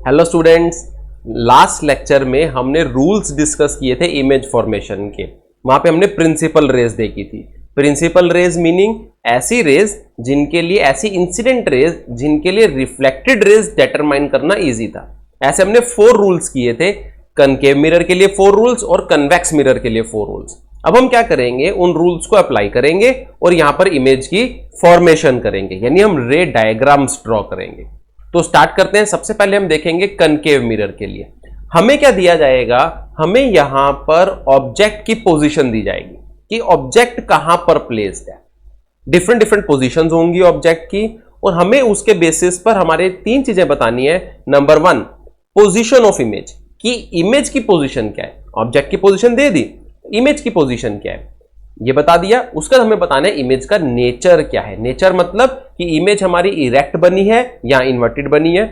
Hello students, last lecture में हमने rules discuss किए थे इमेज फॉर्मेशन के। वहां पे हमने प्रिंसिपल रेज देखी थी। प्रिंसिपल रेज मीनिंग ऐसी रेज जिनके लिए, ऐसी इंसिडेंट रेज जिनके लिए रिफ्लेक्टेड रेज डिटरमाइन करना इजी था। ऐसे हमने 4 रूल्स किए थे। कनकेव मिरर के लिए 4 रूल्स और कन्वेक्स मिरर के लिए 4 रूल्स। अब हम क्या करेंगे, उन रूल्स को अप्लाई करेंगे और यहां पर इमेज की फॉर्मेशन करेंगे, यानी हम रे डायग्राम्स ड्रॉ करेंगे। तो स्टार्ट करते हैं। सबसे पहले हम देखेंगे कनकेव मिरर के लिए हमें क्या दिया जाएगा। हमें यहां पर ऑब्जेक्ट की पोजीशन दी जाएगी कि ऑब्जेक्ट कहां पर प्लेस्ड है। डिफरेंट डिफरेंट पोजीशंस होंगी ऑब्जेक्ट की और हमें उसके बेसिस पर हमारे 3 चीजें बतानी है। नंबर 1, पोजीशन ऑफ इमेज, कि इमेज की पोजीशन क्या है। ऑब्जेक्ट की पोजीशन दे दी, इमेज की पोजीशन क्या है ये बता दिया। उसका हमें बताना है इमेज का नेचर क्या है। नेचर मतलब कि इमेज हमारी इरेक्ट बनी है या इन्वर्टेड बनी है,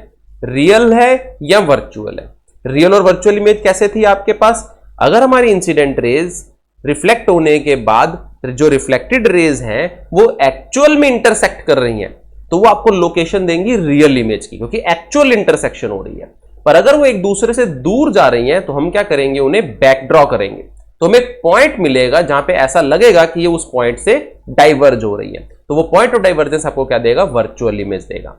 रियल है या वर्चुअल है। रियल और वर्चुअल इमेज कैसे थी आपके पास। अगर हमारी इंसिडेंट रेज रिफ्लेक्ट होने के बाद जो रिफ्लेक्टेड रेज हैं वो एक्चुअल में इंटरसेक्ट कर रही हैं, तो वो आपको लोकेशन देंगी रियल इमेज की, क्योंकि एक्चुअल इंटरसेक्शन हो रही है। पर अगर वो एक दूसरे से दूर जा रही हैं तो हम क्या करेंगे, उन्हें बैक ड्रॉ करेंगे। तो हमें एक पॉइंट मिलेगा जहां पे ऐसा लगेगा कि ये उस पॉइंट से डाइवर्ज हो रही है, तो वो पॉइंट ऑफ डाइवर्जेंस आपको क्या देगा, वर्चुअल इमेज देगा।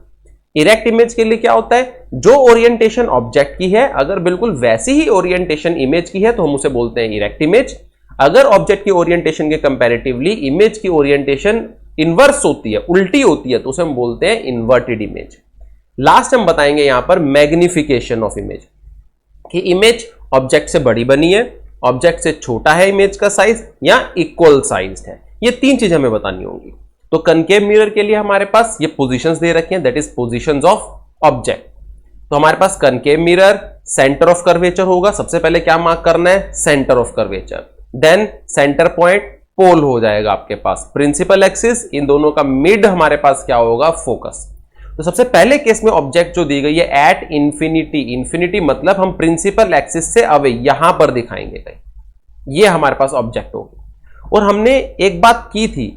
इरेक्ट इमेज के लिए क्या होता है, जो ओरिएंटेशन ऑब्जेक्ट की है अगर बिल्कुल वैसी ही ओरिएंटेशन इमेज की है तो हम उसे बोलते हैं इरेक्ट इमेज। अगर ऑब्जेक्ट की ओरिएंटेशन के कंपैरेटिवली इमेज की ओरिएंटेशन इनवर्स होती है, उल्टी होती है, तो उसे हम बोलते हैं इन्वर्टेड इमेज। लास्ट हम बताएंगे यहां पर मैग्निफिकेशन ऑफ इमेज, कि इमेज ऑब्जेक्ट से बड़ी बनी है, ऑब्जेक्ट से छोटा है इमेज का साइज या इक्वल साइज है। ये 3 चीजें हमें बतानी होंगी। तो कनकेव मिरर के लिए हमारे पास ये पोजीशंस दे रखी हैं, that is positions of object. तो हमारे पास concave mirror centre of curvature होगा। सबसे पहले क्या मार्क करना है, centre of curvature. Then centre point pole हो जाएगा आपके पास, प्रिंसिपल एक्सिस, इन दोनों का मिड हमारे पास क्या होगा, फोकस। तो सबसे पहले केस में ऑब्जेक्ट जो दी गई है एट इंफिनिटी, इंफिनिटी मतलब हम प्रिंसिपल एक्सिस से अवे यहां पर दिखाएंगे कहीं, ये हमारे पास ऑब्जेक्ट होगी। और हमने एक बात की थी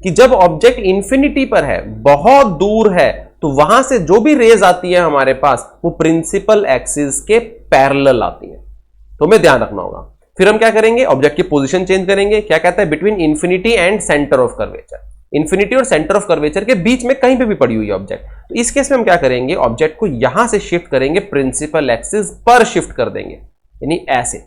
कि जब ऑब्जेक्ट इंफिनिटी पर है, बहुत दूर है, तो वहां से जो भी रेज आती है हमारे पास वो प्रिंसिपल एक्सिस के पैरेलल आती है, तो हमें ध्यान रखना होगा। फिर हम क्या करेंगे, ऑब्जेक्ट की पोजीशन चेंज करेंगे। क्या कहता है, between infinity and centre of curvature. Infinity और सेंटर ऑफ कर्वेचर के बीच में कहीं पे भी पड़ी हुई है ऑब्जेक्ट, तो इस केस में हम क्या करेंगे, ऑब्जेक्ट को यहां से शिफ्ट करेंगे, प्रिंसिपल एक्सिस पर शिफ्ट कर देंगे, यानी ऐसे।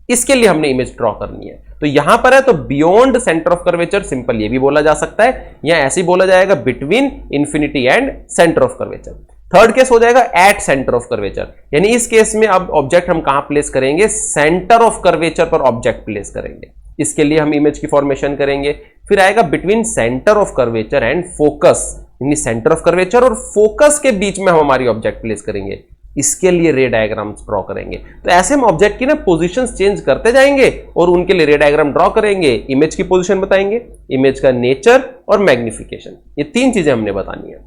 इसके लिए हमने इमेज ड्रॉ करनी है। तो यहां पर है तो beyond centre of curvature, simple ये भी बोला जा सकता है, या ऐसे ही बोला जाएगा between infinity and centre of curvature. Third case हो जाएगा एट सेंटर ऑफ कर्वेचर, यानी इस केस में अब ऑब्जेक्ट हम कहां प्लेस करेंगे, सेंटर ऑफ कर्वेचर पर ऑब्जेक्ट प्लेस करेंगे। इसके लिए हम इमेज की फॉर्मेशन करेंगे। फिर आएगा between centre of curvature and focus, यानी सेंटर ऑफ कर्वेचर और फोकस के बीच में हम हमारी ऑब्जेक्ट प्लेस करेंगे। इसके लिए रे डायग्राम्स ड्रॉ करेंगे। तो ऐसे हम ऑब्जेक्ट की ना पोजीशंस चेंज करते जाएंगे और उनके लिए रे डायग्राम ड्रॉ करेंगे। इमेज की पोजीशन बताएंगे, इमेज का नेचर और मैग्निफिकेशन, ये 3 चीजें हमने बतानी है।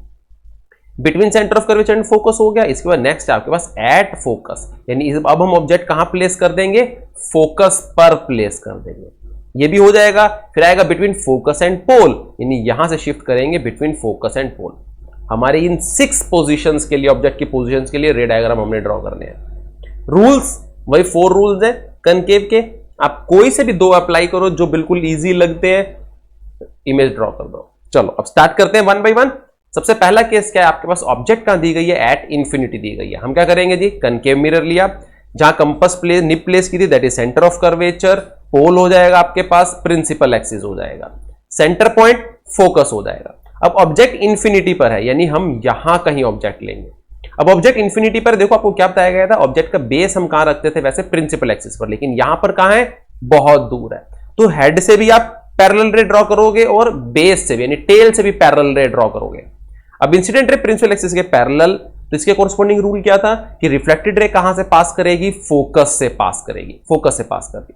Between centre of curvature and focus हो गया। इसके बाद नेक्स्ट है आपके पास एट फोकस, यानी अब हम ऑब्जेक्ट कहां प्लेस कर देंगे, फोकस पर प्लेस कर देंगे, ये भी हो जाएगा। फिर आएगा बिटवीन फोकस एंड पोल, यानी यहां से शिफ्ट करेंगे बिटवीन फोकस एंड पोल। हमारे इन 6 पोजीशंस के लिए, ऑब्जेक्ट की पोजीशंस के लिए रे डायग्राम हमने ड्रॉ करने हैं। रूल्स वही 4 रूल्स हैं कनकेव के, आप कोई से भी 2 अप्लाई करो जो बिल्कुल इजी लगते हैं, इमेज ड्रॉ कर दो। चलो अब स्टार्ट करते हैं 1 बाय 1। सबसे पहला केस क्या है, आपके पास ऑब्जेक्ट कहां दी गई है, एट इंफिनिटी दी गई है। हम क्या करेंगे जी, कनकेव मिरर लिया, जहां कंपास प्लेस निप प्लेस की थी that is centre of curvature, pole हो जाएगा आपके पास, प्रिंसिपल एक्सिस हो जाएगा, सेंटर पॉइंट फोकस हो जाएगा। अब ऑब्जेक्ट इंफिनिटी पर है, यानी हम यहां कहीं ऑब्जेक्ट लेंगे। अब ऑब्जेक्ट इंफिनिटी पर देखो, आपको क्या बताया गया था, ऑब्जेक्ट का बेस हम कहां रखते थे, वैसे प्रिंसिपल एक्सिस पर, लेकिन यहां पर कहां है, बहुत दूर है। तो हेड से भी आप पैरेलल रे ड्रॉ करोगे और बेस से भी, यानी टेल से भी पैरेलल रे ड्रॉ करोगे। अब इंसिडेंट रे प्रिंसिपल एक्सिस के पैरेलल, तो इसके कोरस्पॉन्डिंग रूल क्या था कि रिफ्लेक्टेड रे कहां से पास करेगी, फोकस से पास करेगी, फोकस से पास करती।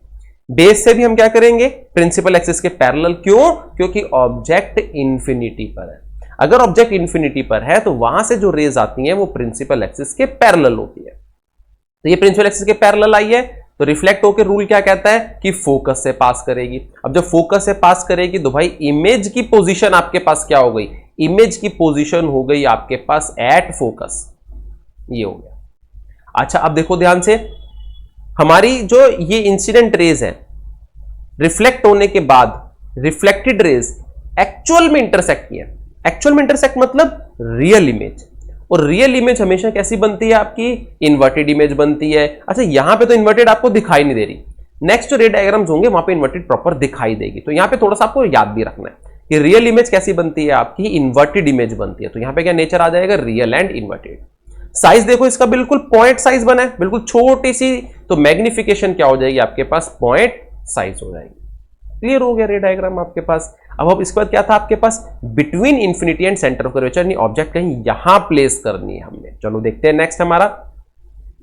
बेस से भी हम क्या करेंगे, प्रिंसिपल एक्सिस के पैरेलल। क्यों, क्योंकि ऑब्जेक्ट इंफिनिटी पर है। अगर ऑब्जेक्ट इंफिनिटी पर है तो वहां से जो रेज आती हैं वो प्रिंसिपल एक्सिस के पैरेलल होती है। तो ये प्रिंसिपल एक्सिस के पैरेलल आई है, तो रिफ्लेक्ट होकर रूल क्या कहता है कि फोकस से पास करेगी। अब जब फोकस से पास करेगी तो भाई इमेज की पोजीशन आपके पास क्या हो गई, इमेज की पोजीशन हो गई आपके पास एट फोकस, ये हो गया। अच्छा अब देखो ध्यान से, हमारी जो ये इंसिडेंट रेज है, रिफ्लेक्ट होने के बाद रिफ्लेक्टेड रेज एक्चुअल में इंटरसेक्ट किया। एक्चुअल में इंटरसेक्ट मतलब रियल इमेज, और रियल इमेज हमेशा कैसी बनती है आपकी, इन्वर्टेड इमेज बनती है। अच्छा यहां पे तो इन्वर्टेड आपको दिखाई नहीं दे रही, नेक्स्ट जो रे डायग्राम्स होंगे वहां पे इन्वर्टेड प्रॉपर दिखाई देगी। तो यहां पे थोड़ा सा आपको याद भी रखना है कि रियल इमेज कैसी बनती है आपकी, इन्वर्टेड इमेज बनती है। तो यहां पे क्या नेचर आ जाएगा, रियल एंड इन्वर्टेड। साइज देखो इसका बिल्कुल पॉइंट साइज बना है, बिल्कुल छोटी सी, तो मैग्निफिकेशन क्या हो जाएगी आपके पास, पॉइंट साइज हो जाएगी। क्लियर हो गया रे डायग्राम आपके पास। अब इसके बाद क्या था आपके पास, between infinity and centre of curvature, यानी ऑब्जेक्ट कहीं यहां प्लेस करनी है हमने। चलो देखते हैं नेक्स्ट हमारा,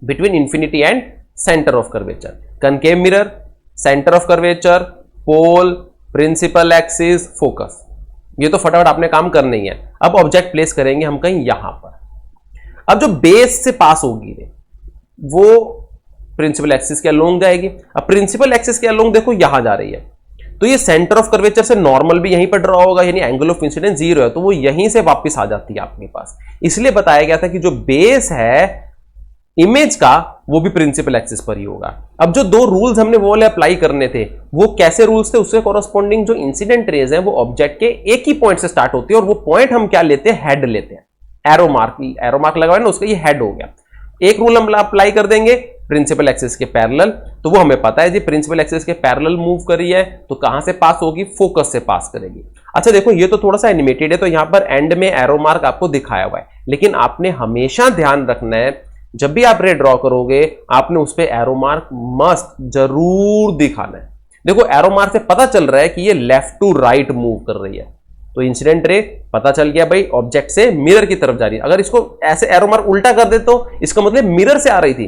between infinity and centre of curvature, concave mirror, centre of curvature, pole, principal axis, focus. ये तो फटाफट आपने काम करना ही है। अब ऑब्जेक्ट प्लेस करेंगे हम कहीं यहां पर। अब जो बेस से पास होगी वो प्रिंसिपल एक्सिस के अलोंग जाएगी। अब प्रिंसिपल एक्सिस के अलोंग देखो यहां जा रही है, तो ये सेंटर ऑफ कर्वेचर से नॉर्मल भी यहीं पर ड्रॉ होगा, यानी एंगल ऑफ इंसिडेंस 0 है, तो वो यहीं से वापस आ जाती है आपके पास। इसलिए बताया गया था कि जो बेस है इमेज का वो भी प्रिंसिपल एक्सिस पर ही होगा। अब जो दो रूल्स हमने वो अप्लाई करने थे, वो कैसे रूल्स थे, उससे कॉरस्पॉन्डिंग जो इंसिडेंट रेज है वो ऑब्जेक्ट के एक ही पॉइंट से स्टार्ट होती है, और वो पॉइंट हम क्या लेते हैं, हेड लेते हैं। एरो मार्क लगा है ना, उसका ये हेड हो गया। एक रूल हम अप्लाई कर देंगे प्रिंसिपल एक्सिस के पैरेलल, तो वो हमें पता है जी प्रिंसिपल एक्सिस के पैरेलल मूव करी है, तो कहां से पास होगी, फोकस से पास करेगी। अच्छा देखो ये तो थोड़ा सा एनिमेटेड है, तो यहां पर एंड में एरो मार्क आपको दिखाया हुआ है, लेकिन आपने हमेशा ध्यान रखना है जब भी आप रे ड्रॉ करोगे आपने उस पर एरो मार्क मस्ट जरूर दिखाना है। देखो एरो मार्क से पता चल रहा है कि ये लेफ्ट टू राइट मूव कर रही है, तो इंसिडेंट रे पता चल गया भाई ऑब्जेक्ट से मिरर की तरफ जा रही है। अगर इसको ऐसे एरो मार्क उल्टा कर दे तो इसका मतलब मिरर से आ रही थी,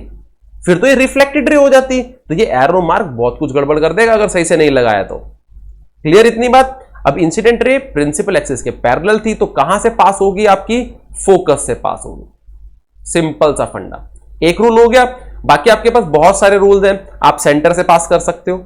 फिर तो ये रिफ्लेक्टेड रे हो जाती, तो ये एरो मार्क बहुत कुछ गड़बड़ कर देगा अगर सही से नहीं लगाया तो। क्लियर इतनी बात। अब इंसिडेंट रे प्रिंसिपल एक्सिस के पैरेलल थी, तो कहां से पास होगी आपकी, फोकस से पास होगी। सिंपल सा फंडा, एक रूल हो गया। बाकी आपके पास बहुत सारे रूल्स हैं, आप सेंटर से पास कर सकते हो,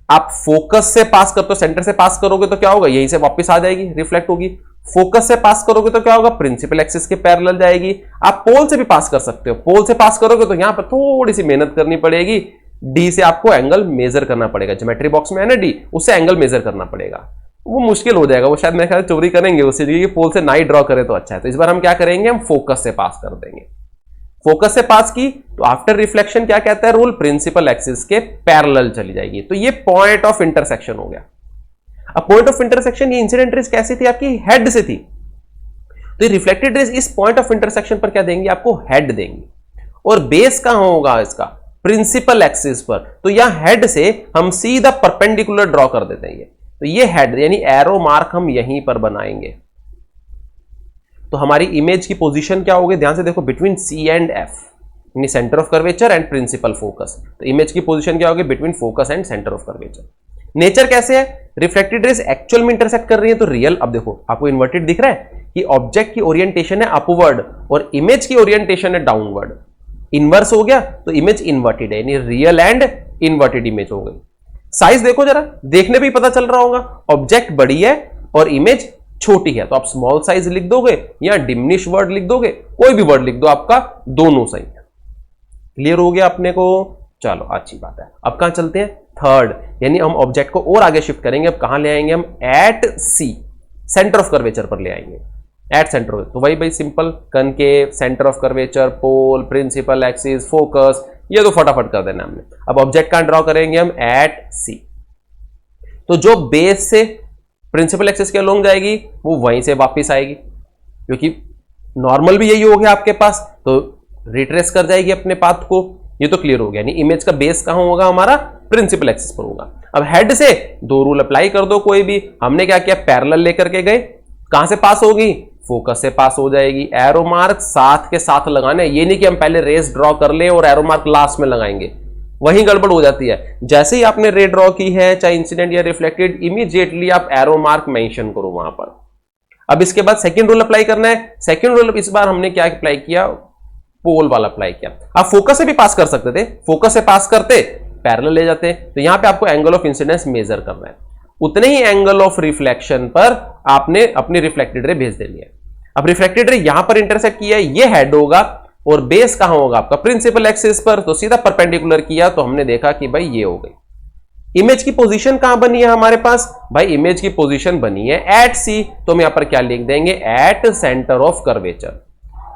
आप फोकस से पास करते हो, सेंटर से पास करोगे तो क्या होगा, यहीं से वापस आ जाएगी, रिफ्लेक्ट होगी। फोकस से पास करोगे तो क्या होगा, प्रिंसिपल एक्सिस के पैरेलल जाएगी। आप पोल से भी पास कर सकते हो, पोल से पास करोगे तो यहां पर थोड़ी सी मेहनत करनी पड़ेगी, डी से आपको एंगल मेजर करना पड़ेगा, ज्योमेट्री बॉक्स में है ना डी, उससे एंगल मेजर करना पड़ेगा, वो मुश्किल हो जाएगा, वो शायद मेरे ख्याल चोरी करेंगे उससे, क्योंकि पोल से ना ही ड्रॉ करे तो अच्छा है। तो इस बार हम क्या करेंगे, हम फोकस से पास कर देंगे। फोकस से पास की तो आफ्टर रिफ्लेक्शन क्या कहता है रूल, प्रिंसिपल एक्सिस के पैरेलल चली जाएगी, तो ये पॉइंट ऑफ इंटरसेक्शन हो गया। अब पॉइंट ऑफ इंटरसेक्शन ये इंसिडेंट रेज कैसी थी आपकी, हेड से थी, तो ये रिफ्लेक्टेड रेज इस पॉइंट ऑफ इंटरसेक्शन पर क्या देंगे, आपको हेड देंगे। और बेस कहां होगा इसका, प्रिंसिपल एक्सिस पर, तो यहां हेड से हम सीधा परपेंडिकुलर ड्रॉ कर देते हैं, तो ये हेड यानी एरो मार्क हम यहीं पर बनाएंगे। तो हमारी इमेज की पोजीशन क्या होगी, ध्यान से देखो, बिटवीन सी एंड एफ, यानी centre of curvature and principal focus. तो इमेज की पोजीशन क्या होगी, between focus and centre of curvature. Nature कैसे है, रिफ्लेक्टेड रेज एक्चुअल में इंटरसेक्ट कर रही है, तो रियल। अब देखो आपको इन्वर्टेड दिख रहा है कि ऑब्जेक्ट की ओरिएंटेशन है अपवर्ड और इमेज की ओरिएंटेशन है डाउनवर्ड। इनवर्स हो गया तो इमेज इन्वर्टेड है, यानी रियल एंड इन्वर्टेड इमेज हो गई। साइज देखो जरा, देखने भी पता चल रहा होगा, ऑब्जेक्ट बड़ी है और इमेज छोटी है, तो आप स्मॉल साइज लिख दोगे या डिमिनिश वर्ड लिख दोगे, कोई भी वर्ड लिख दो, आपका दोनों सही है। क्लियर हो गया अपने को, चलो अच्छी बात है। अब कहां चलते हैं, थर्ड, यानी हम ऑब्जेक्ट को और आगे शिफ्ट करेंगे। अब कहां ले आएंगे हम, at C, centre of curvature पर ले आएंगे, एट सेंटर ऑफ, तो वही simple, concave, centre of curvature, pole, principal axis, focus, ये तो फटाफट कर देना हमने। अब ऑब्जेक्ट कहां ड्रॉ करेंगे हम, एट सी, तो जो बेस से प्रिंसिपल एक्सिस के अलोंग जाएगी वो वहीं से वापस आएगी, क्योंकि नॉर्मल भी यही हो गया आपके पास, तो रिट्रेस कर जाएगी अपने पाथ को। ये तो क्लियर हो गया, यानी इमेज का बेस कहां होगा हमारा, प्रिंसिपल एक्सिस पर होगा। अब हेड से दो रूल अप्लाई कर दो कोई भी, हमने क्या किया, पैरेलल लेकर के गए, कहां से पास होगी, फोकस से पास हो जाएगी। एरो मार्क साथ के साथ लगाने, ये नहीं कि हम पहले रेस ड्रॉ कर ले और एरो मार्क लास्ट में लगाएंगे, वहीं गड़बड़ हो जाती है। जैसे ही आपने रे ड्रॉ की है, चाहे इंसिडेंट या रिफ्लेक्टेड, इमीडिएटली आप एरो मार्क मेंशन करो वहां पर। अब इसके बाद सेकंड रूल अप्लाई करना है। सेकंड रूल इस बार हमने क्या अप्लाई किया, पोल वाला अप्लाई किया। आप फोकस से भी पास कर सकते थे, फोकस से पास करते पैरेलल ले जाते, तो यहां पे आपको एंगल ऑफ इंसिडेंस मेजर करना है, उतने ही एंगल ऑफ रिफ्लेक्शन पर आपने अपनी रिफ्लेक्टेड रे भेज देनी है। अब रिफ्लेक्टेड रे यहां पर इंटरसेक्ट किया है, ये हेड होगा और बेस कहां होगा आपका प्रिंसिपल एक्सिस पर, तो सीधा परपेंडिकुलर किया तो हमने देखा कि भाई ये हो गई। इमेज की पोजीशन कहां बनी है हमारे पास, भाई इमेज की पोजीशन बनी है एट सी, तो हम यहां पर क्या लिख देंगे, एट सेंटर ऑफ कर्वेचर।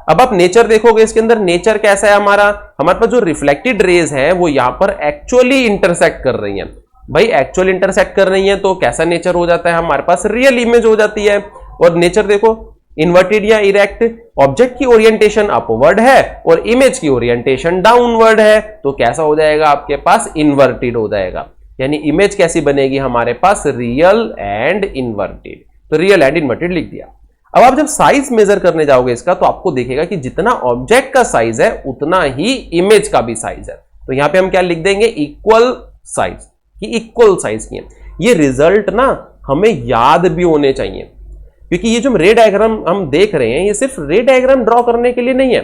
अब आप नेचर देखोगे इसके अंदर, नेचर कैसा है हमारा, हमारे पास जो रिफ्लेक्टेड रेज है वो यहां पर एक्चुअली इंटरसेक्ट कर रही हैं। भाई एक्चुअल इंटरसेक्ट कर रही है तो कैसा नेचर हो जाता है हमारे पास, रियल इमेज हो जाती है। और नेचर देखो इन्वर्टेड या इरेक्ट, ऑब्जेक्ट की ओरिएंटेशन अपवर्ड है और इमेज की ओरिएंटेशन डाउनवर्ड है, तो कैसा हो जाएगा आपके पास, इन्वर्टेड हो जाएगा। यानी इमेज कैसी बनेगी हमारे पास, रियल एंड इन्वर्टेड। तो रियल एंड इन्वर्टेड लिख दिया। अब आप जब साइज मेजर करने जाओगे इसका तो आपको देखेगा कि जितना ऑब्जेक्ट का साइज है उतना ही इमेज का भी साइज है। तो यहां पे हम क्या लिख देंगे, इक्वल साइज, कि इक्वल साइज की है। ये रिजल्ट ना हमें याद भी होने चाहिए, क्योंकि ये जो रे डायग्राम हम देख रहे हैं ये सिर्फ रे डायग्राम ड्रॉ करने के लिए नहीं है।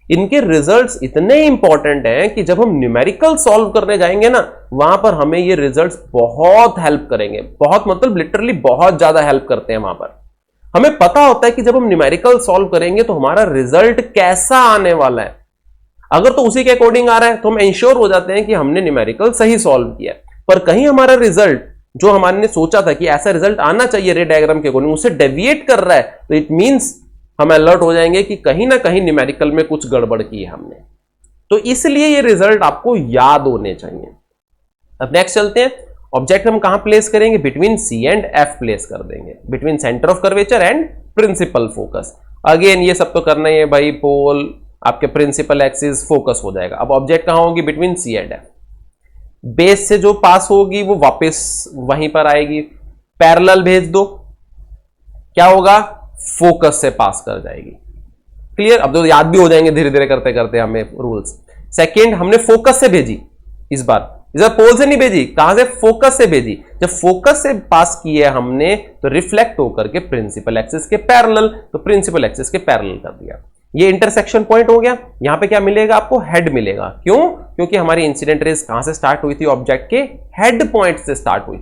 इनके रिजल्ट्स इतने इंपॉर्टेंट हैं कि जब हम न्यूमेरिकल सॉल्व करने जाएंगे ना, वहां पर हमें ये रिजल्ट्स बहुत हेल्प करेंगे। बहुत मतलब लिटरली बहुत ज्यादा हेल्प करते हैं। वहां पर हमें पता होता है कि जब हम न्यूमेरिकल सॉल्व करेंगे तो हमारा रिजल्ट कैसा आने वाला है। अगर तो उसी के अकॉर्डिंग आ रहा है तो हम इंश्योर हो जाते हैं कि हमने न्यूमेरिकल सही सॉल्व किया। पर कहीं हमारा रिजल्ट जो हमने सोचा था कि ऐसा रिजल्ट आना चाहिए रे डायग्राम के अकॉर्डिंग, उससे डेविएट कर रहा है, तो इट मींस हम अलर्ट हो जाएंगे कि कहीं ना कहीं न्यूमेरिकल में कुछ गड़बड़ की है हमने। तो इसलिए ये रिजल्ट आपको याद होने चाहिए। अब नेक्स्ट चलते हैं, ऑब्जेक्ट हम कहां प्लेस करेंगे, between C and F place कर देंगे, between centre of curvature and principal focus. Again ये सब तो करना ही है भाई, पोल आपके प्रिंसिपल एक्सिस फोकस हो जाएगा। अब ऑब्जेक्ट कहां होगी, between C and F. Base से जो पास होगी वो वापस वहीं पर आएगी, पैरेलल भेज दो, क्या होगा, फोकस से पास कर जाएगी। क्लियर, अब तो याद भी हो जाएंगे धीरे धीरे करते करते हमें रूल्स। सेकेंड, हमने फोकस से भेजी, इस बार पोल से नहीं भेजी, कहां से, फोकस से भेजी। जब फोकस से पास किए हमने तो रिफ्लेक्ट होकर के प्रिंसिपल एक्सिस के पैरेलल, तो प्रिंसिपल एक्सिस के पैरेलल कर दिया। ये इंटरसेक्शन पॉइंट हो गया। यहां पे क्या मिलेगा आपको, हेड मिलेगा। क्यों, क्योंकि हमारी इंसिडेंट रेज कहां से स्टार्ट हुई थी, ऑब्जेक्ट के हेड पॉइंट से स्टार्ट हुई।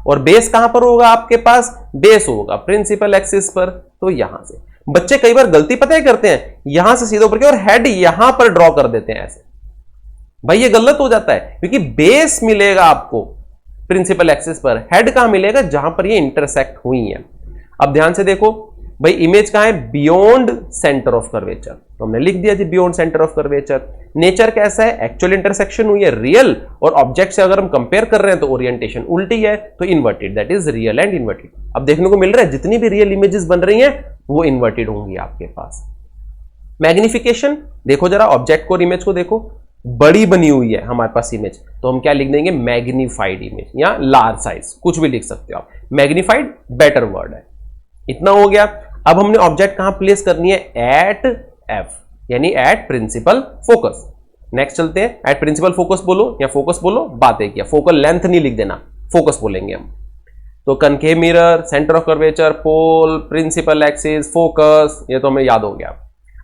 और बेस कहां पर होगा आपके पास, बेस होगा प्रिंसिपल एक्सिस पर, तो यहां से। बच्चे कई बार गलती पता है करते हैं, यहां से सीधे ऊपर के और हेड यहां पर ड्रॉ कर देते हैं ऐसे। भाई ये गलत हो जाता है, क्योंकि बेस मिलेगा आपको प्रिंसिपल एक्सिस पर, हेड कहां मिलेगा, जहां पर ये इंटरसेक्ट हुई है। अब ध्यान से देखो भाई, इमेज कहां है, बियॉन्ड सेंटर ऑफ कर्वेचर, तो हमने लिख दिया जी beyond centre of curvature. Nature कैसा है, एक्चुअल इंटरसेक्शन हुई है, रियल, और ऑब्जेक्ट से अगर हम कंपेयर कर रहे हैं तो ओरिएंटेशन उल्टी है, तो inverted, that is real and inverted. अब देखने को मिल रहा है जितनी भी रियल इमेजेस बन रही हैं वो इन्वर्टेड होंगी आपके पास। मैग्निफिकेशन देखो जरा, ऑब्जेक्ट को और इमेज को देखो, बड़ी बनी हुई है हमारे पास इमेज, तो हम क्या लिख देंगे, मैग्नीफाइड इमेज या लार्ज साइज, कुछ भी लिख सकते हो आप। मैग्नीफाइड बेटर वर्ड है। इतना हो गया। अब हमने ऑब्जेक्ट कहां प्लेस करनी है, एट एफ, यानी एट प्रिंसिपल फोकस। नेक्स्ट चलते हैं, एट प्रिंसिपल फोकस बोलो या फोकस बोलो, बातें किया, फोकल लेंथ नहीं लिख देना, फोकस बोलेंगे हम। तो concave mirror, centre of curvature, pole, principal axis, focus, ये तो हमें याद हो गया।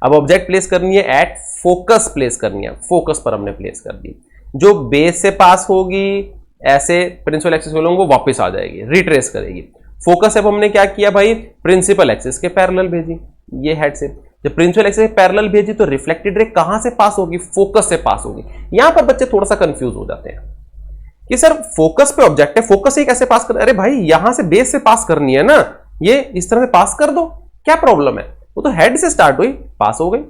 अब ऑब्जेक्ट प्लेस करनी है एट फोकस, प्लेस करनी है, फोकस पर हमने प्लेस कर दी। जो बेस से पास होगी ऐसे प्रिंसिपल एक्सिस बोलोगे वो वापस आ जाएगी, रिट्रेस करेगी। फोकस अब हमने क्या किया भाई, प्रिंसिपल एक्सिस के पैरेलल भेजी, ये हेड से। जब प्रिंसिपल एक्सिस के पैरेलल भेजी तो रिफ्लेक्टेड रे कहां से पास होगी, फोकस से पास होगी। यहां पर बच्चे थोड़ा सा कंफ्यूज हो जाते हैं कि सर फोकस पे ऑब्जेक्ट है, फोकस से कैसे पास कर, अरे भाई यहां से बेस से पास करनी है ना, ये इस तरह से पास कर दो, क्या प्रॉब्लम है, वो तो हेड से स्टार्ट हुई, पास हो गई।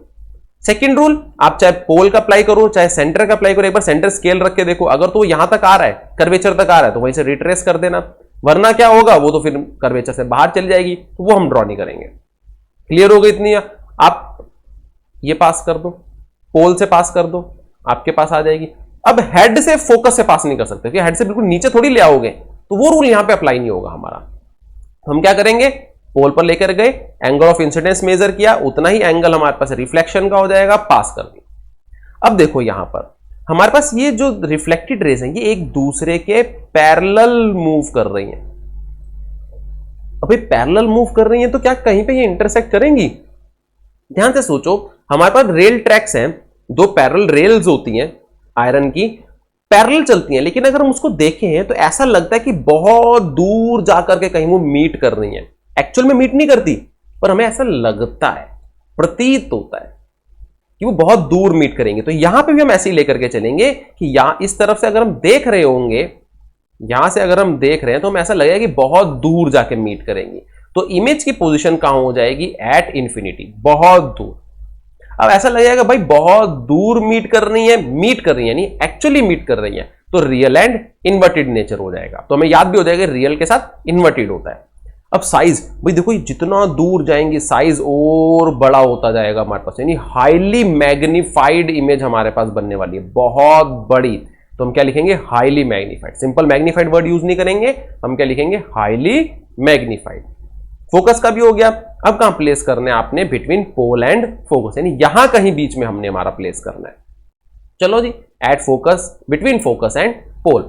सेकंड रूल, आप चाहे पोल का अप्लाई करो चाहे सेंटर का अप्लाई करो, एक बार सेंटर स्केल रख के देखो, अगर तो यहां तक आ रहा है, कर्वेचर तक आ रहा है, तो वहीं से रिट्रेस कर देना, वरना क्या होगा, वो तो फिर कर्वेचर से बाहर चली जाएगी, तो वो हम ड्रॉ नहीं करेंगे। क्लियर हो गई इतनी, आप ये पास कर दो, पोल से पास कर दो, आपके पास आ जाएगी। अब हेड से फोकस से पास नहीं कर सकते, क्योंकि हेड से बिल्कुल नीचे थोड़ी ले आओगे, तो वो रूल यहां पे अप्लाई नहीं होगा हमारा। हम क्या करेंगे, पोल पर लेकर गए, एंगल ऑफ इंसिडेंस मेजर किया, उतना ही एंगल हमारे पास रिफ्लेक्शन का हो जाएगा, पास कर दी। अब देखो यहां पर हमारे पास ये जो रिफ्लेक्टेड रेज हैं ये एक दूसरे के पैरेलल मूव कर रही हैं। अभी पैरेलल मूव कर रही हैं तो क्या कहीं पे ये इंटरसेक्ट करेंगी? ध्यान से सोचो, हमारे पास रेल ट्रैक्स हैं, दो पैरेलल रेल्स होती हैं आयरन की, पैरेलल चलती हैं, लेकिन अगर हम उसको देखें तो ऐसा लगता है कि बहुत दूर जाकर के कहीं वो मीट कर रही हैं। एक्चुअल में मीट नहीं करती, पर हमें ऐसा लगता है, प्रतीत होता है। कि वो बहुत दूर मीट करेंगे। तो यहां पे भी हम ऐसे ही लेकर के चलेंगे कि यहां इस तरफ से अगर हम देख रहे होंगे, यहां से अगर हम देख रहे हैं तो हमें ऐसा लगेगा कि बहुत दूर जाके मीट करेंगी। तो इमेज की पोजीशन कहां हो जाएगी? एट इंफिनिटी, बहुत दूर। अब ऐसा लगेगा भाई बहुत दूर मीट कर रही है, यानी एक्चुअली मीट कर रही है, तो रियल एंड इन्वर्टेड नेचर हो जाएगा। तो हमें याद भी हो जाएगा रियल के साथ इन्वर्टेड होता है। अब साइज, भाई देखो जितना दूर जाएंगे साइज और बड़ा होता जाएगा हमारे पास, यानी हाईली मैग्नीफाइड इमेज हमारे पास बनने वाली है, बहुत बड़ी। तो हम क्या लिखेंगे? Highly magnified. Simple magnified word use नहीं करेंगे, हम क्या लिखेंगे? Highly magnified. फोकस का भी हो गया। अब कहां प्लेस करना है आपने? बिटवीन पोल एंड फोकस, यानी यहां कहीं बीच में हमने हमारा प्लेस करना है। चलो जी, at focus, between focus and pole,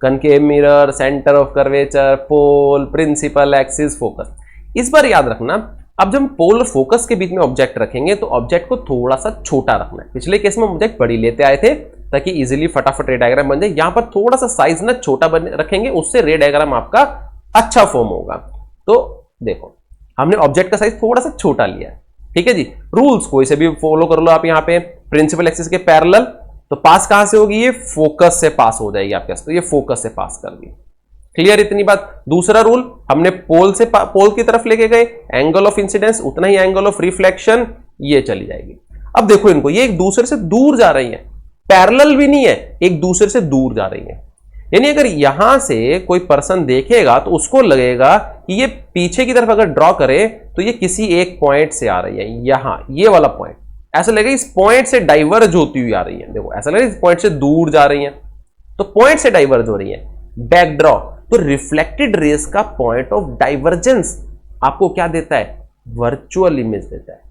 concave mirror, centre of curvature, pole, principal axis, focus. इस बार याद रखना, अब जब हम पोल और फोकस के बीच में ऑब्जेक्ट रखेंगे तो ऑब्जेक्ट को थोड़ा सा छोटा रखना है। पिछले केस में ऑब्जेक्ट बड़ी लेते आए थे ताकि इजीली फटाफट रे डायग्राम बन जाए। यहां पर थोड़ा सा साइज ना छोटा रखेंगे, उससे रे डायग्राम आपका अच्छा फॉर्म होगा। तो देखो हमने ऑब्जेक्ट का साइज थोड़ा सा छोटा लिया है, ठीक है जी। रूल्स कोई से भी फॉलो कर लो आप। यहां पे प्रिंसिपल एक्सिस के पैरेलल, तो पास कहां से होगी? ये फोकस से पास हो जाएगी आपके पास, तो ये फोकस से पास कर दी। क्लियर इतनी बात? दूसरा रूल, हमने पोल से पोल की तरफ लेके गए, एंगल ऑफ इंसिडेंस उतना ही एंगल ऑफ रिफ्लेक्शन ये चली जाएगी। अब देखो इनको, ये एक दूसरे से दूर जा रही है, पैरेलल भी नहीं है, एक दूसरे से दूर जा रही है। यानी अगर यहां से कोई पर्सन देखेगा तो उसको लगेगा कि ये पीछे की तरफ अगर ड्रॉ करे तो ये किसी एक पॉइंट से आ रही है, यहां ये वाला पॉइंट, ऐसा लगेगा इस पॉइंट से डाइवर्ज होती हुई आ रही है। देखो ऐसा लगेगा इस पॉइंट से दूर जा रही है, तो पॉइंट से डाइवर्ज हो रही है। बैकड्रॉ, तो रिफ्लेक्टेड रेस का पॉइंट ऑफ डाइवर्जेंस आपको क्या देता है? वर्चुअल इमेज देता है।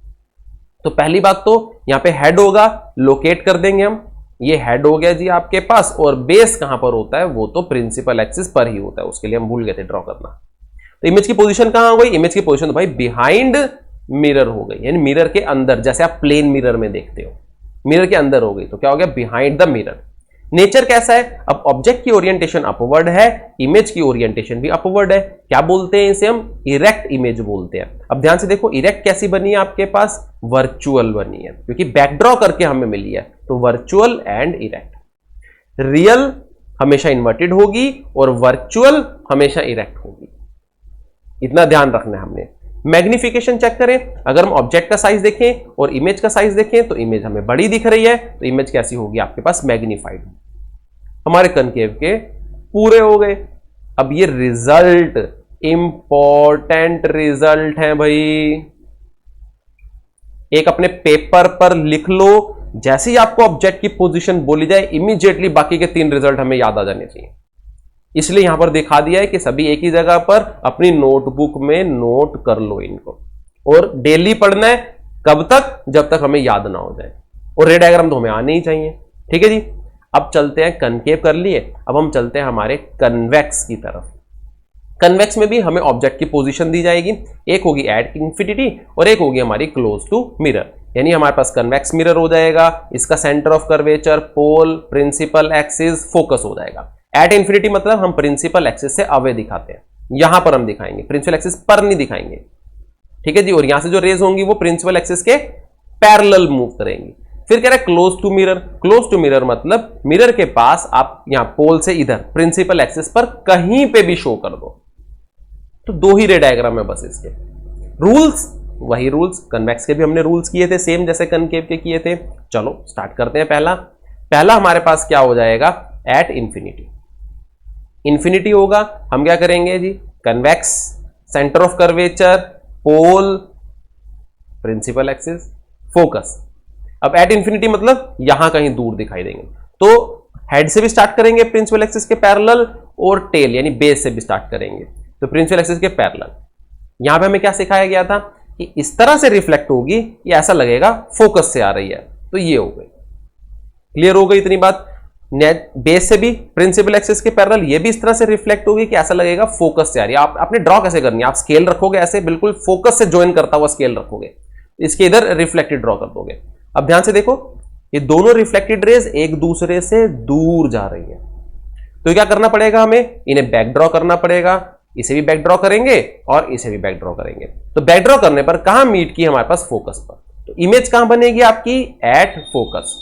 तो पहली बात तो यहां पे हेड होगा, लोकेट कर देंगे हम, ये हेड हो गया जी आपके पास, और बेस कहां पर होता है? वो तो प्रिंसिपल एक्सिस पर ही होता है, उसके लिए हम भूल गए थे ड्रॉ करना। तो इमेज की पोजीशन कहां हो गई? इमेज की पोजीशन तो भाई बिहाइंड मिरर हो गई, यानी मिरर के अंदर, जैसे आप प्लेन मिरर में देखते हो, मिरर के अंदर हो गई, तो क्या हो गया? Behind the mirror. नेचर कैसा है? अब ऑब्जेक्ट की ओरिएंटेशन अपवर्ड है, इमेज की ओरिएंटेशन भी अपवर्ड है। क्या बोलते हैं इसे? हम इरेक्ट इमेज बोलते हैं। अब ध्यान से देखो, इरेक्ट कैसी बनी है आपके पास? वर्चुअल बनी है, क्योंकि बैकड्रॉ करके हमें मिली है, तो वर्चुअल एंड इरेक्ट। रियल हमेशा इन्वर्टेड होगी और वर्चुअल हमेशा इरेक्ट होगी, इतना ध्यान रखना है हमने। मैग्निफिकेशन चेक करें, अगर हम ऑब्जेक्ट का साइज देखें और इमेज का साइज देखें तो इमेज हमें बड़ी दिख रही है, तो इमेज कैसी होगी आपके पास? मैग्नीफाइड। हमारे कनकेव के पूरे हो गए। अब ये रिजल्ट, इंपॉर्टेंट रिजल्ट है भाई, एक अपने पेपर पर लिख लो। जैसे ही आपको ऑब्जेक्ट की पोजीशन बोली जाए, इमीडिएटली बाकी के 3 रिजल्ट हमें याद आ जाने चाहिए। इसलिए यहां पर दिखा दिया है कि सभी एक ही जगह पर अपनी नोटबुक में नोट कर लो इनको, और डेली पढ़ना है। कब तक? जब तक हमें याद ना हो जाए, और रे डायग्राम तो हमें आने ही चाहिए, ठीक है जी। अब चलते हैं, कनकेव कर लिए, अब हम चलते हैं हमारे कन्वेक्स की तरफ। कन्वेक्स में भी हमें ऑब्जेक्ट की पोजीशन दी जाएगी, एक होगी एट इंफिनिटी और एक होगी हमारी क्लोज टू मिरर, यानी हमारे पास कन्वेक्स मिरर हो जाएगा, इसका centre of curvature, pole, principal axis, focus हो जाएगा। एट इंफिनिटी मतलब हम प्रिंसिपल एक्सिस से अवे दिखाते हैं, यहां पर हम दिखाएंगे, प्रिंसिपल एक्सिस पर नहीं दिखाएंगे, ठीक है जी। और यहां से जो रेज होंगी वो प्रिंसिपल एक्सिस के पैरेलल मूव करेंगी। फिर कह रहे close to mirror, close to mirror मतलब मिरर के पास आप यहां पोल से इधर प्रिंसिपल एक्सिस पर कहीं पे भी शो कर दो। तो 2 ही रे डायग्राम है बस इसके। रूल्स वही रूल्स, कन्वेक्स के भी हमने रूल्स किए थे सेम जैसे कनकेव के किए थे। चलो स्टार्ट करते हैं। पहला हमारे पास क्या हो जाएगा? At infinity. इंफिनिटी होगा, हम क्या करेंगे जी? Convex, centre of curvature, pole, principal axis, focus. अब एट इंफिनिटी मतलब यहां कहीं दूर दिखाई देंगे, तो हेड से भी स्टार्ट करेंगे प्रिंसिपल एक्सिस के पैरेलल, और टेल यानी बेस से भी स्टार्ट करेंगे, तो प्रिंसिपल एक्सिस के पैरेलल। यहां पे हमें क्या सिखाया गया था कि इस तरह से रिफ्लेक्ट होगी, ये ऐसा लगेगा फोकस से आ रही है, तो ये हो गई। क्लियर हो गई इतनी बात? बेस से भी प्रिंसिपल एक्सिस के पैरेलल ये भी इस तरह से रिफ्लेक्ट होगी कि ऐसा लगेगा फोकस से आ रही है। आपने ड्रॉ कैसे करनी है? आप स्केल रखोगे ऐसे, बिल्कुल फोकस से ज्वाइन करता हुआ स्केल रखोगे, इसके इधर रिफ्लेक्टेड ड्रॉ कर दोगे। अब ध्यान से देखो, ये दोनों रिफ्लेक्टेड रेज एक दूसरे से दूर जा रही है, तो क्या करना पड़ेगा हमें? इन्हें बैक ड्रॉ करना पड़ेगा। इसे भी बैक ड्रॉ करेंगे और इसे भी बैक ड्रॉ करेंगे। तो बैक ड्रॉ करने पर कहां मीट की? हमारे पास फोकस पर। तो इमेज कहां बनेगी आपकी? At focus.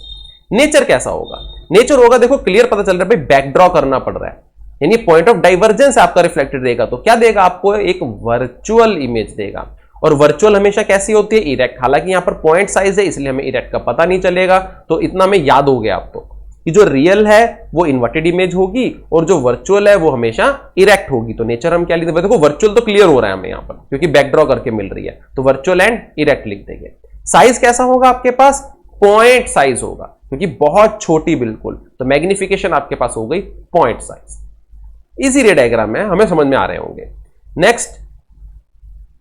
नेचर कैसा होगा? नेचर होगा, देखो क्लियर पता चल रहा है भाई, बैक ड्रॉ करना पड़ रहा है, यानी पॉइंट ऑफ डाइवर्जेंस आपका रिफ्लेक्टेड रहेगा, तो क्या देगा आपको? एक वर्चुअल इमेज देगा। और वर्चुअल हमेशा कैसी होती है? इरेक्ट। हालांकि यहां पर पॉइंट साइज है इसलिए हमें इरेक्ट का पता नहीं चलेगा, तो इतना में याद हो गया आपको कि जो रियल है वो इन्वर्टेड इमेज होगी और जो वर्चुअल है वो हमेशा इरेक्ट होगी। तो नेचर हम क्या लिखते हैं? देखो वर्चुअल तो क्लियर हो रहा है हमें यहां पर, क्योंकि बैक ड्रॉ करके मिल रही है, तो वर्चुअल एंड इरेक्ट लिख देंगे। साइज कैसा होगा आपके पास? पॉइंट साइज होगा, क्योंकि बहुत छोटी बिल्कुल, तो मैग्निफिकेशन आपके पास हो गई पॉइंट साइज। इजी रे डायग्राम है, हमें समझ में आ रहे होंगे। नेक्स्ट,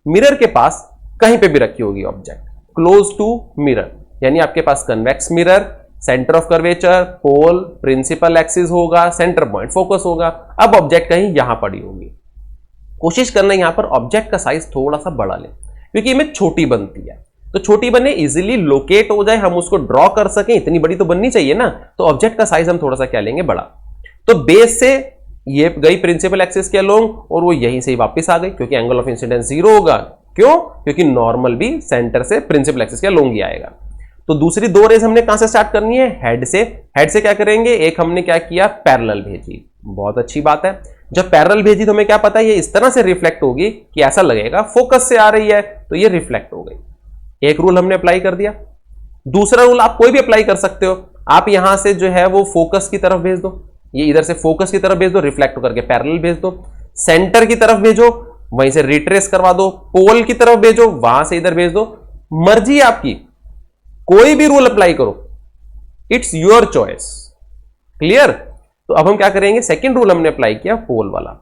मिरर के पास कहीं पे भी रखी होगी ऑब्जेक्ट, क्लोज टू मिरर, यानी आपके पास convex mirror, centre of curvature, pole, principal axis होगा, सेंटर पॉइंट फोकस होगा। अब ऑब्जेक्ट कहीं यहां पड़ी होगी, कोशिश करना यहां पर ऑब्जेक्ट का साइज थोड़ा सा बड़ा ले, क्योंकि इमेज छोटी बनती है, तो छोटी बने, इजीली लोकेट हो जाए, हम उसको ड्रॉ कर सकें, इतनी बड़ी तो बननी चाहिए ना, तो ऑब्जेक्ट का साइज हम थोड़ा सा क्या लेंगे? बड़ा। तो बेस से ये गई प्रिंसिपल एक्सिस के अलोंग और वो यहीं से ही वापस आ गई, क्योंकि एंगल ऑफ इंसिडेंस 0 होगा। क्यों? क्योंकि नॉर्मल भी सेंटर से प्रिंसिपल एक्सिस के अलोंग ही आएगा। तो दूसरी दो रेज हमने कहां से स्टार्ट करनी है? हेड से। हेड से क्या करेंगे? एक हमने क्या किया? पैरेलल भेजी, बहुत अच्छी बात है। जब पैरेलल भेजी तो हमें क्या पता है? ये इस तरह से रिफ्लेक्ट होगी कि ऐसा लगेगा फोकस से आ रही है, तो ये रिफ्लेक्ट हो गई। एक रूल हमने अप्लाई कर दिया। दूसरा रूल आप कोई भी अप्लाई कर सकते हो, आप यहां से जो है वो फोकस की तरफ भेज दो, ये इधर से फोकस की तरफ भेज दो, रिफ्लेक्ट करके पैरेलल भेज दो, सेंटर की तरफ भेजो, वहीं से रिट्रेस करवा दो, पोल की तरफ भेजो, वहां से इधर भेज दो, मर्जी आपकी, कोई भी रूल अप्लाई करो, इट्स योर चॉइस। क्लियर? तो अब हम क्या करेंगे? सेकंड रूल हमने अप्लाई किया पोल वाला,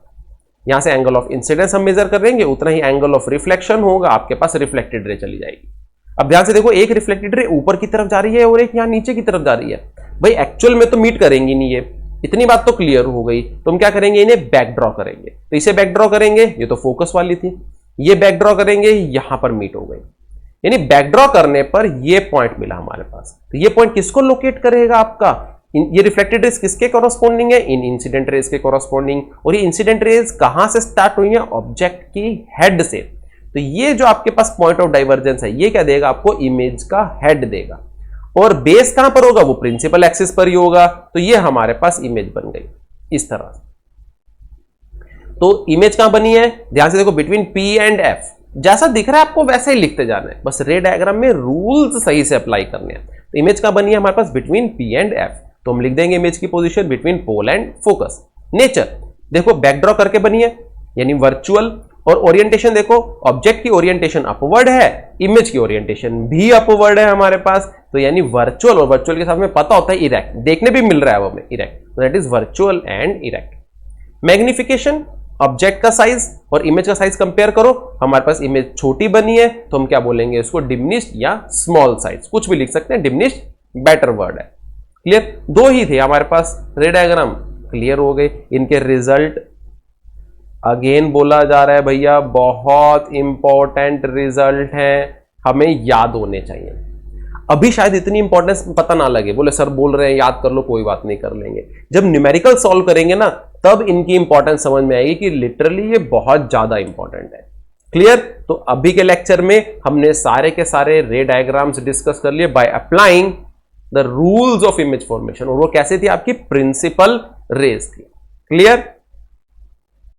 यहां से एंगल ऑफ इंसिडेंस हम मेजर करेंगे, उतना ही एंगल ऑफ रिफ्लेक्शन होगा, आपके पास रिफ्लेक्टेड रे चली जाएगी। अब ध्यान से देखो, एक रिफ्लेक्टेड रे ऊपर की तरफ जा रही है और एक यहां नीचे की तरफ जा रही है, भाई एक्चुअल में तो मीट करेंगी नहीं, ये इतनी बात तो क्लियर हो गई। तो हम क्या करेंगे? इन्हें बैक ड्रॉ करेंगे, तो इसे बैक ड्रॉ करेंगे, ये तो फोकस वाली थी, ये बैक ड्रॉ करेंगे, यहां पर मीट हो गई, यानी बैक ड्रॉ करने पर ये पॉइंट मिला हमारे पास। तो ये पॉइंट किसको लोकेट करेगा आपका? ये रिफ्लेक्टेड रेज किसके कॉरस्पॉन्डिंग है? इन इंसिडेंट रेज के कॉरस्पॉन्डिंग। और ये इंसिडेंट रेज कहां से स्टार्ट हुई है? ऑब्जेक्ट की हेड से। तो ये जो आपके पास पॉइंट ऑफ डाइवर्जेंस है, ये क्या देगा आपको? इमेज का हेड देगा। और बेस कहां पर होगा? वो प्रिंसिपल एक्सिस पर ही होगा, तो ये हमारे पास इमेज बन गई इस तरह। तो इमेज कहां बनी है? ध्यान से देखो, बिटवीन P एंड F, जैसा दिख रहा है आपको वैसे ही लिखते जाना है, बस रे डायग्राम में रूल्स सही से अप्लाई करने हैं। तो इमेज कहां बनी है हमारे पास? बिटवीन P एंड F, तो हम लिख देंगे इमेज की position between pole and focus. Nature देखो, बैक ड्रॉ करके बनी है, यानी वर्चुअल। और ओरिएंटेशन देखो, ऑब्जेक्ट की ओरिएंटेशन अपवर्ड है, इमेज की ओरिएंटेशन भी अपवर्ड है हमारे पास, तो यानी वर्चुअल। और वर्चुअल के साथ में पता होता है इरेक्ट, देखने भी मिल रहा है वो हमें इरेक्ट, तो that is virtual and erect. Magnification, object का साइज और इमेज का साइज कंपेयर करो, हमारे पास इमेज छोटी बनी है तो हम क्या बोलेंगे इसको? डिमिनिश्ड या स्मॉल साइज, कुछ भी लिख सकते हैं, डिमिनिश्ड बेटर वर्ड है। क्लियर? दो ही थे हमारे पास रे डायग्राम, क्लियर हो गए। इनके रिजल्ट अगेन बोला जा रहा है भैया, बहुत इंपॉर्टेंट रिजल्ट है, हमें याद होने चाहिए। अभी शायद इतनी इंपॉर्टेंस पता ना लगे, बोले सर बोल रहे हैं याद कर लो, कोई बात नहीं, कर लेंगे। जब न्यूमेरिकल सॉल्व करेंगे ना, तब इनकी इंपॉर्टेंस समझ में आएगी कि लिटरली ये बहुत ज्यादा इंपॉर्टेंट है। क्लियर? तो अभी के लेक्चर में हमने सारे के सारे रे डायग्राम्स डिस्कस कर लिए by applying the rules of image formation, और वो कैसे थी? आपकी प्रिंसिपल रेज थी। क्लियर?